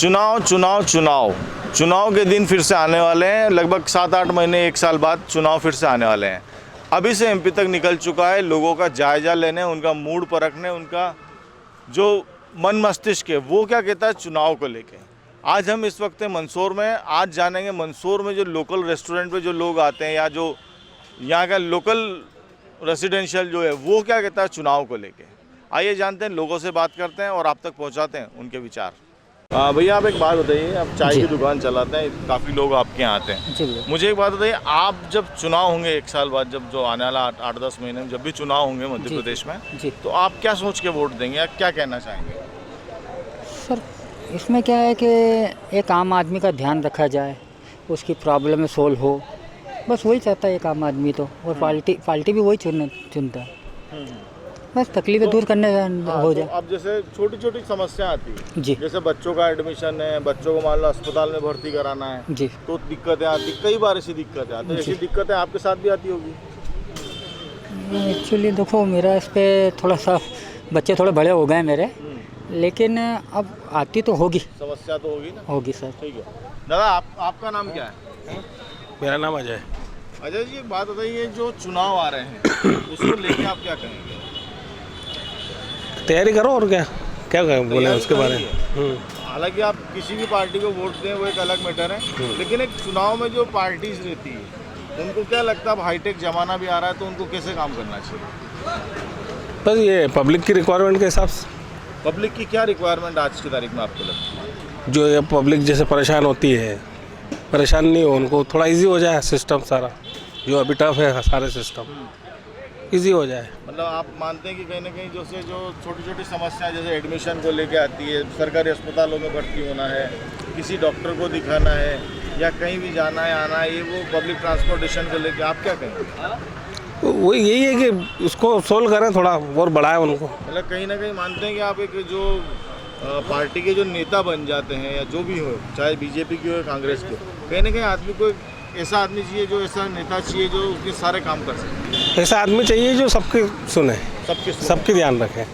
चुनाव के दिन फिर से आने वाले हैं। लगभग 7-8 महीने 1 साल बाद चुनाव फिर से आने वाले हैं। अभी से एमपी तक निकल चुका है। लोगों का जायजा लेने, उनका मूड परखने, उनका जो मन मस्तिष्क है वो क्या कहता है चुनाव को लेके। आज हम इस वक्त मंदसौर में, आज जानेंगे मंदसौर में जो लोकल रेस्टोरेंट पे जो लोग आते हैं या जो यहाँ का लोकल रेसिडेंशियल जो है वो क्या कहता है चुनाव को लेके। आइए जानते हैं, लोगों से बात करते हैं और आप तक पहुँचाते हैं उनके विचार। भैया आप एक बात बताइए, आप चाय की दुकान चलाते हैं, काफ़ी लोग आपके यहाँ आते हैं जी। मुझे एक बात बताइए, आप जब चुनाव होंगे 1 साल बाद, जब जो आने वाला 8-10 महीने में जब भी चुनाव होंगे मध्य प्रदेश में जी, तो आप क्या सोच के वोट देंगे या क्या कहना चाहेंगे? सर इसमें क्या है कि एक आम आदमी का ध्यान रखा जाए, उसकी प्रॉब्लम सोल्व हो, बस वही चाहता है एक आम आदमी तो। और पार्टी भी वही चुनता है, बस तकलीफें दूर करने हो जाए। तो अब जैसे छोटी छोटी समस्या आती है जी, जैसे बच्चों का एडमिशन है, बच्चों को मान लो अस्पताल में भर्ती कराना है जी, तो दिक्कतें आती, कई बार ऐसी दिक्कतें आती। ऐसी दिक्कतें आपके साथ भी आती होगी? एक्चुअली देखो, मेरा इस पर थोड़ा सा, बच्चे थोड़े बड़े हो गए मेरे, लेकिन अब आती तो होगी, समस्या तो होगी ना। होगी सर। ठीक है दादा, आपका नाम क्या है? मेरा नाम अजय। अजय जी, एक बात बताइए, जो चुनाव आ रहे हैं उसको लेके आप क्या कहेंगे? तैयारी करो और क्या क्या बोले उसके बारे में। हालांकि आप किसी भी पार्टी को वोट दें वो एक अलग मैटर है, लेकिन एक चुनाव में जो पार्टीज रहती है उनको क्या लगता है, अब हाईटेक जमाना भी आ रहा है तो उनको कैसे काम करना चाहिए? बस ये पब्लिक की रिक्वायरमेंट के हिसाब से। पब्लिक की क्या रिक्वायरमेंट आज की तारीख में आपको लगता है? जो ये पब्लिक जैसे परेशान होती है, परेशान नहीं हो, उनको थोड़ा इजी हो जाए सिस्टम सारा, जो अभी टफ है सारे सिस्टम इजी हो जाए। मतलब आप मानते हैं कि कहीं ना कहीं जैसे जो छोटी छोटी समस्याएं जैसे एडमिशन को लेके आती है, सरकारी अस्पतालों में भर्ती होना है, किसी डॉक्टर को दिखाना है या कहीं भी जाना है आना है, ये वो पब्लिक ट्रांसपोर्टेशन को लेके आप क्या कहेंगे? वो यही है कि उसको सोल्व करें, थोड़ा और बढ़ाएं उनको। मतलब कहीं ना कहीं मानते हैं कि आप एक जो पार्टी के जो नेता बन जाते हैं या जो भी हो, चाहे बीजेपी की हो कांग्रेस की, कहीं ना कहीं आदमी को ऐसा आदमी चाहिए, जो ऐसा नेता चाहिए जो उसके सारे काम कर सके। ऐसा आदमी चाहिए जो सबके सुने, सबकी ध्यान रखे।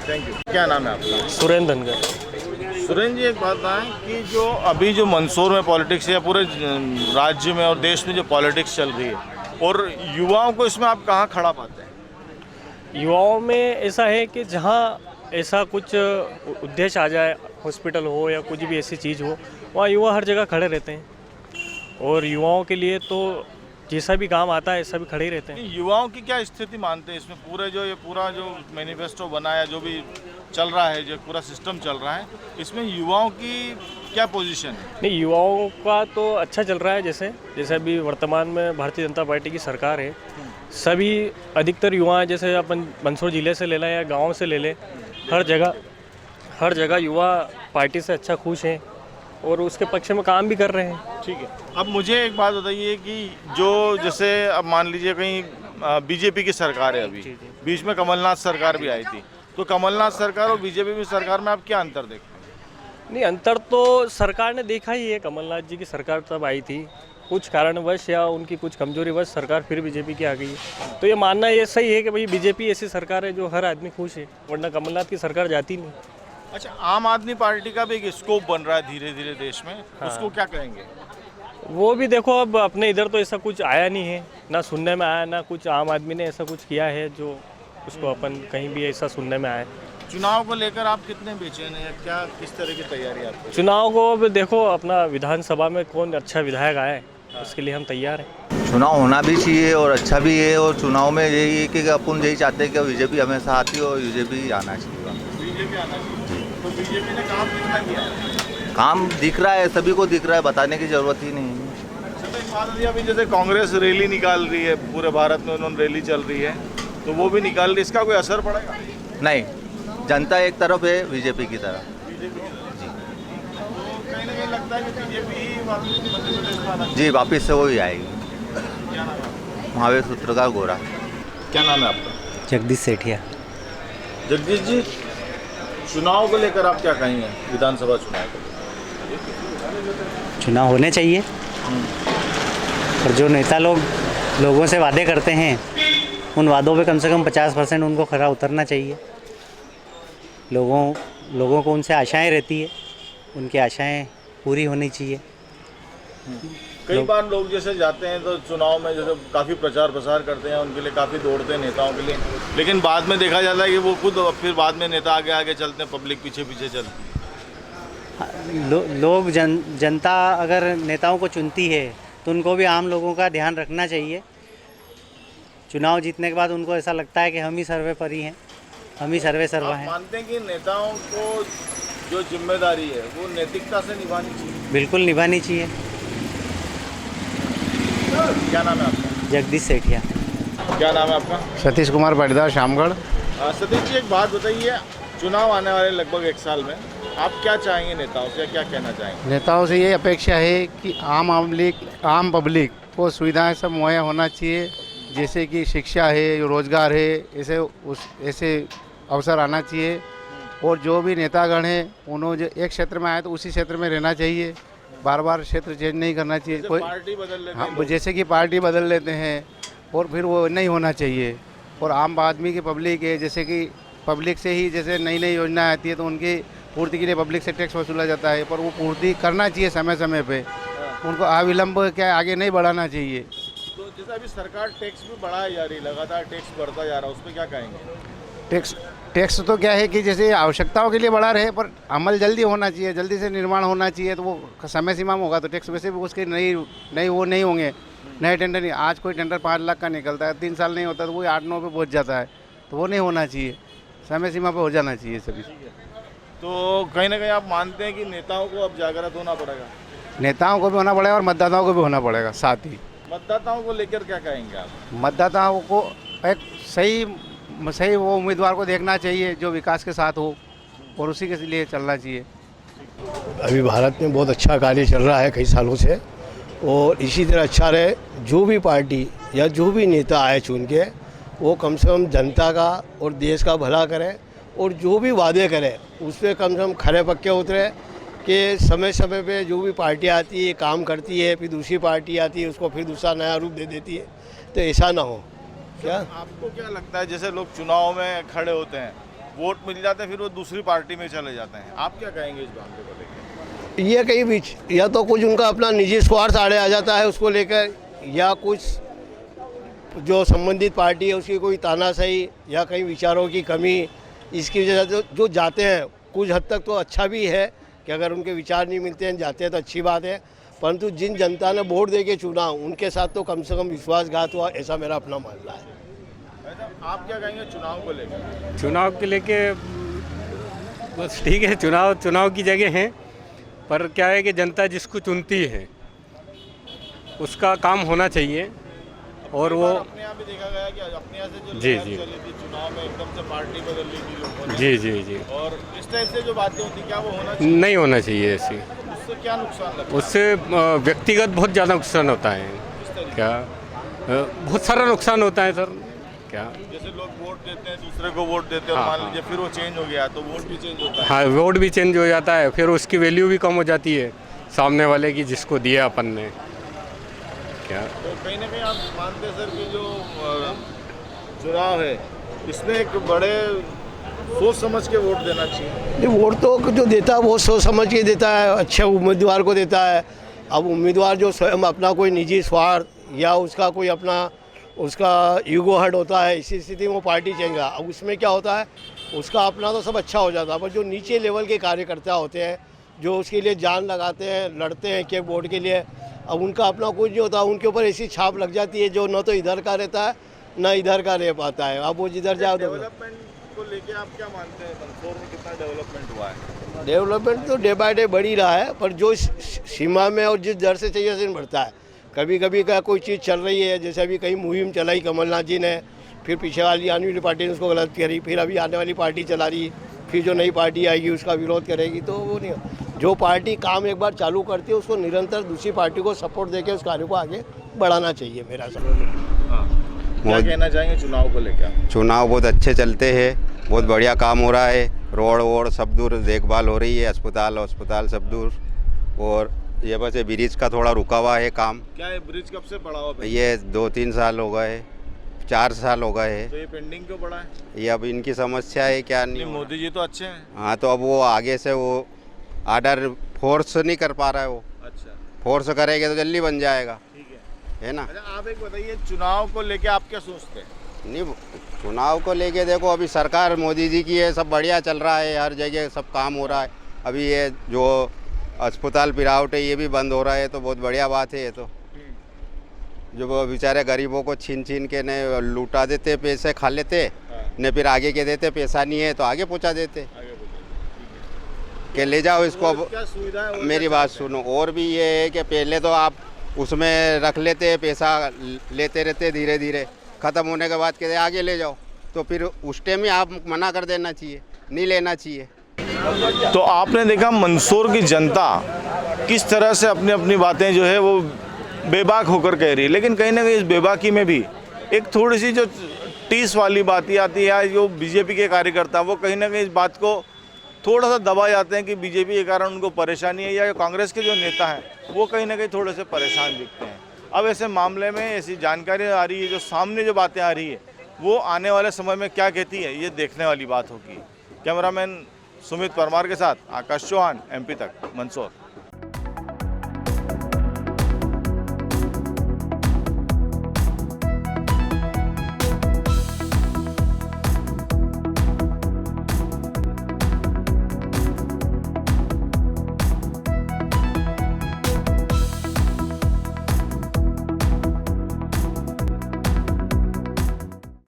Thank you. क्या नाम है आपका? सुरेंद्र धनगर। सुरेंद्र जी, एक बात बताएं कि जो अभी जो मंदसौर में पॉलिटिक्स है, पूरे राज्य में और देश में जो पॉलिटिक्स चल रही है, और युवाओं को इसमें आप कहाँ खड़ा पाते हैं? युवाओं में ऐसा है कि जहाँ ऐसा कुछ उद्देश्य आ जाए, हॉस्पिटल हो या कुछ भी ऐसी चीज़ हो, वहाँ युवा हर जगह खड़े रहते हैं। और युवाओं के लिए तो जैसा भी काम आता है ऐसा भी खड़े ही रहते हैं। युवाओं की क्या स्थिति मानते हैं इसमें? पूरा जो मैनिफेस्टो बना है, जो भी चल रहा है, जो पूरा सिस्टम चल रहा है, इसमें युवाओं की क्या पोजीशन है? नहीं, युवाओं का तो अच्छा चल रहा है। जैसे अभी वर्तमान में भारतीय जनता पार्टी की सरकार है, सभी अधिकतर युवा, जैसे अपन मंदसौर जिले से ले लें या गाँव से ले लें, हर जगह युवा पार्टी से अच्छा खुश हैं और उसके पक्ष में काम भी कर रहे हैं। ठीक है। अब मुझे एक बात बताइए कि जो जैसे अब मान लीजिए कहीं बीजेपी की सरकार है, अभी बीच में कमलनाथ सरकार भी आई थी, तो कमलनाथ सरकार और बीजेपी की सरकार में आप क्या अंतर देखते हैं? नहीं, अंतर तो सरकार ने देखा ही है। कमलनाथ जी की सरकार तब आई थी, कुछ कारणवश या उनकी कुछ कमजोरीवश सरकार फिर बीजेपी की आ गई है। तो ये मानना ये सही है कि भाई बीजेपी ऐसी सरकार है जो हर आदमी खुश है, वरना कमलनाथ की सरकार जाती नहीं। अच्छा, आम आदमी पार्टी का भी एक स्कोप बन रहा है धीरे धीरे देश में, उसको क्या कहेंगे? वो भी देखो, अब अपने इधर तो ऐसा कुछ आया नहीं है, ना सुनने में आया, ना कुछ आम आदमी ने ऐसा कुछ किया है जो उसको अपन कहीं भी ऐसा सुनने में आया। चुनाव को लेकर आप कितने बेचैन हैं, क्या किस तरह की तैयारी आपकी? चुनाव को अब देखो, अपना विधानसभा में कौन अच्छा विधायक आए उसके लिए हम तैयार हैं। चुनाव होना भी चाहिए और अच्छा भी है, और चुनाव में यही है कि अपन यही चाहते हैं कि बीजेपी हमेशा आती हो और बीजेपी आना चाहिए। बीजेपी आना चाहिए। तो बीजेपी ने काम कितना किया? काम दिख रहा है, सभी को दिख रहा है, बताने की जरूरत ही नहीं है। अभी जैसे कांग्रेस रैली निकाल रही है, पूरे भारत में उन्होंने रैली चल रही है, तो वो भी निकाल रही है, इसका कोई असर पड़ेगा? नहीं, जनता एक तरफ है, बीजेपी की तरफ। कहीं ना कहीं लगता है कि बीजेपी ही मध्य प्रदेश में आना जी, वापिस से वही आएगी। क्या नाम है? महावीर सूत्रकार गोरा। क्या नाम है आपका? जगदीश सेठिया। जगदीश जी, चुनाव को लेकर आप क्या कहेंगे? विधानसभा चुनाव को चुनाव होने चाहिए, और जो नेता लोगों से वादे करते हैं, उन वादों पे कम से कम 50% उनको खरा उतरना चाहिए। लोगों को उनसे आशाएं रहती है, उनकी आशाएं पूरी होनी चाहिए। कई बार लोग जैसे जाते हैं तो चुनाव में जैसे काफ़ी प्रचार प्रसार करते हैं, उनके लिए काफ़ी दौड़ते हैं नेताओं के लिए, लेकिन बाद में देखा जाता है कि वो खुद फिर बाद में नेता आगे आगे चलते हैं, पब्लिक पीछे पीछे चलती है। लोग जनता अगर नेताओं को चुनती है तो उनको भी आम लोगों का ध्यान रखना चाहिए। चुनाव जीतने के बाद उनको ऐसा लगता है कि हम ही सर्वोपरि हैं, हम ही सर्वे सर्वा आप हैं। मानते हैं कि नेताओं को जो जिम्मेदारी है वो नैतिकता से निभानी चाहिए? बिल्कुल निभानी चाहिए। क्या नाम है आपका? जगदीश सेठिया। क्या नाम है आपका? सतीश कुमार पाटीदार शामगढ़। सतीश जी, एक बात बताइए, चुनाव आने वाले लगभग 1 साल में आप क्या चाहेंगे नेताओं से, क्या कहना चाहेंगे? नेताओं से ये अपेक्षा है कि आम पब्लिक को सुविधाएं सब मुहैया होना चाहिए, जैसे कि शिक्षा है, रोजगार है, ऐसे अवसर आना चाहिए। और जो भी नेतागण हैं उन्होंने जो एक क्षेत्र में आए तो उसी क्षेत्र में रहना चाहिए, बार बार क्षेत्र चेंज नहीं करना चाहिए। कोई पार्टी बदल लेते हैं हाँ, लोग। जैसे कि पार्टी बदल लेते हैं और फिर वो नहीं होना चाहिए। और आम आदमी की पब्लिक है, जैसे कि पब्लिक से ही जैसे नई नई योजना आती है तो उनकी पूर्ति के लिए पब्लिक से टैक्स वसूला जाता है, पर वो पूर्ति करना चाहिए समय समय पे, उनको अविलंब क्या आगे नहीं बढ़ाना चाहिए। तो जैसे अभी सरकार टैक्स भी बढ़ाई जा रही है, लगातार टैक्स बढ़ता जा रहा है, उस पर क्या कहेंगे? टैक्स तो क्या है कि जैसे आवश्यकताओं के लिए बढ़ा रहे, पर अमल जल्दी होना चाहिए, जल्दी से निर्माण होना चाहिए, तो वो समय सीमा में होगा तो टैक्स वैसे भी उसके नहीं वो नहीं होंगे, नए टेंडर नहीं। आज कोई टेंडर 5 लाख का निकलता है, 3 साल नहीं होता तो वो 8-9 पे पहुँच जाता है, तो वो नहीं होना चाहिए, समय सीमा पर हो जाना चाहिए सभी। तो कहीं ना कहीं आप मानते हैं कि नेताओं को अब जागृत होना पड़ेगा? नेताओं को भी होना पड़ेगा और मतदाताओं को भी होना पड़ेगा साथ ही। मतदाताओं को लेकर क्या कहेंगे आप? मतदाताओं को एक सही वो उम्मीदवार को देखना चाहिए जो विकास के साथ हो और उसी के लिए चलना चाहिए। अभी भारत में बहुत अच्छा कार्य चल रहा है कई सालों से, और इसी तरह अच्छा रहे। जो भी पार्टी या जो भी नेता आए चुन के, वो कम से कम जनता का और देश का भला करे, और जो भी वादे करे उस पर कम से कम खरे पक्के उतरे कि समय समय पे जो भी पार्टी आती है काम करती है, फिर दूसरी पार्टी आती है उसको फिर दूसरा नया रूप दे देती है, तो ऐसा ना हो। क्या आपको क्या लगता है, जैसे लोग चुनाव में खड़े होते हैं, वोट मिल जाते हैं, फिर वो दूसरी पार्टी में चले जाते हैं, आप क्या कहेंगे इस मामले को लेकर? ये कहीं बीच या तो कुछ उनका अपना निजी स्वार्थ आड़े आ जाता है उसको लेकर, या कुछ जो संबंधित पार्टी है उसकी कोई तानाशाही या कहीं विचारों की कमी, इसकी वजह से जो जाते हैं कुछ हद तक तो अच्छा भी है कि अगर उनके विचार नहीं मिलते हैं जाते हैं तो अच्छी बात है, परंतु जिन जनता ने वोट दे के चुना उनके साथ तो कम से कम विश्वासघात हुआ, ऐसा मेरा अपना मानना है। आप क्या कहेंगे चुनाव को लेकर? चुनाव के लेके बस ठीक है, चुनाव की जगह है, पर क्या है कि जनता जिसको चुनती है उसका काम होना चाहिए। और वो अपने यहाँ भी देखा गया कि अपने यहाँ से जो जी, लहर जी। चली थी चुनाव में, एकदम से पार्टी बदल ली थी लोगों ने, जी और इस टाइप से जो बातें होती क्या वो होना चाहिए? नहीं होना चाहिए ऐसी। उससे क्या नुकसान लगता है? उससे व्यक्तिगत बहुत ज़्यादा नुकसान होता है। किस तरीके? क्या बहुत सारा नुकसान होता है सर। क्या जैसे लोग वोट देते हैं, दूसरे को वोट देते हैं, और हाँ, मान लीजिए फिर वो चेंज हो गया तो वोट भी चेंज होता है। हाँ, वोट भी चेंज हो जाता है, फिर उसकी वैल्यू भी कम हो जाती है सामने वाले की जिसको दिया अपन ने। क्या तो कहीं ना कहीं आप मानते हैं सर कि जो चुनाव है इसमें एक बड़े सोच समझ के वोट देना चाहिए? ये वोट तो जो देता है वो सोच समझ के देता है, अच्छे उम्मीदवार को देता है। अब उम्मीदवार जो स्वयं अपना कोई निजी स्वार्थ या उसका कोई अपना उसका ईगो हर्ट होता है, इसी स्थिति में वो पार्टी चेंगा। अब उसमें क्या होता है, उसका अपना तो सब अच्छा हो जाता है, पर जो नीचे लेवल के कार्यकर्ता होते हैं जो उसके लिए जान लगाते हैं, लड़ते हैं कि वोट के लिए, अब उनका अपना कुछ नहीं होता, उनके ऊपर ऐसी छाप लग जाती है जो न तो इधर का रहता है न इधर का रह पाता है। अब वो जिधर जाओ तो डेवलपमेंट को लेके आप क्या मानते हैं, मंदसौर में कितना डेवलपमेंट हुआ है? डेवलपमेंट तो डे बाय डे बढ़ ही रहा है, पर जो सीमा में और जिस दर से चाहिए उसे बढ़ता है। कभी कभी का कोई चीज़ चल रही है, जैसे अभी कहीं मुहिम चलाई कमलनाथ जी ने, फिर पीछे वाली आने वाली पार्टी ने उसको गलत करी, फिर अभी आने वाली पार्टी चला रही, फिर जो नई पार्टी आएगी उसका विरोध करेगी, तो वो नहीं। जो पार्टी काम एक बार चालू करती है उसको निरंतर दूसरी पार्टी को सपोर्ट देके उस कार्य को आगे बढ़ाना चाहिए, मेरा समझ। क्या कहना चाहेंगे चुनाव को लेकर? चुनाव बहुत अच्छे चलते हैं, बहुत बढ़िया काम हो रहा है, रोड वोड सब दूर देखभाल हो रही है, अस्पताल सब दूर, और ये बस ये ब्रिज का थोड़ा रुका हुआ है काम। क्या है ब्रिज कब से पड़ा हुआ? ये 2-3 साल हो गए, 4 साल हो गए तो हैं। ये पेंडिंग क्यों पड़ा है? ये अब इनकी समस्या है क्या नहीं। मोदी जी तो अच्छे हैं। हाँ, तो अब वो आगे से वो आर्डर फोर्स नहीं कर पा रहा है वो। अच्छा, फोर्स करेंगे तो जल्दी बन जाएगा, ठीक है। है ना। अच्छा, आप एक बताइए, चुनाव को लेके आप क्या सोचते हैं? नहीं, चुनाव को लेके देखो, अभी सरकार मोदी जी की है, सब बढ़िया चल रहा है, हर जगह सब काम हो रहा है। अभी ये जो अस्पताल पिरावट है ये भी बंद हो रहा है, तो बहुत बढ़िया बात है ये तो। जो वो बेचारे गरीबों को छीन छीन के ने लूटा देते, पैसे खा लेते, ने फिर आगे के देते, पैसा नहीं है तो आगे पहुंचा देते कि ले जाओ इसको। अब क्या सुविधा है? मेरी बात सुनो, और भी ये है कि पहले तो आप उसमें रख लेते, पैसा लेते रहते, धीरे धीरे ख़त्म होने के बाद कहते आगे ले जाओ, तो फिर उस टाइम ही आप मना कर देना चाहिए, नहीं लेना चाहिए। तो आपने देखा मंदसौर की जनता किस तरह से अपनी अपनी बातें जो है वो बेबाक होकर कह रही है, लेकिन कहीं ना कहीं इस बेबाकी में भी एक थोड़ी सी जो टीस वाली बातें आती है, जो बीजेपी के कार्यकर्ता वो कहीं ना कहीं इस बात को थोड़ा सा दबा जाते हैं कि बीजेपी के कारण उनको परेशानी है, या कांग्रेस के जो नेता हैं वो कहीं ना कहीं थोड़े से परेशान दिखते हैं। अब ऐसे मामले में ऐसी जानकारी आ रही है, जो सामने जो बातें आ रही है वो आने वाले समय में क्या कहती है, ये देखने वाली बात होगी। कैमरामैन सुमित परमार के साथ आकाश चौहान, MP तक, मंदसौर।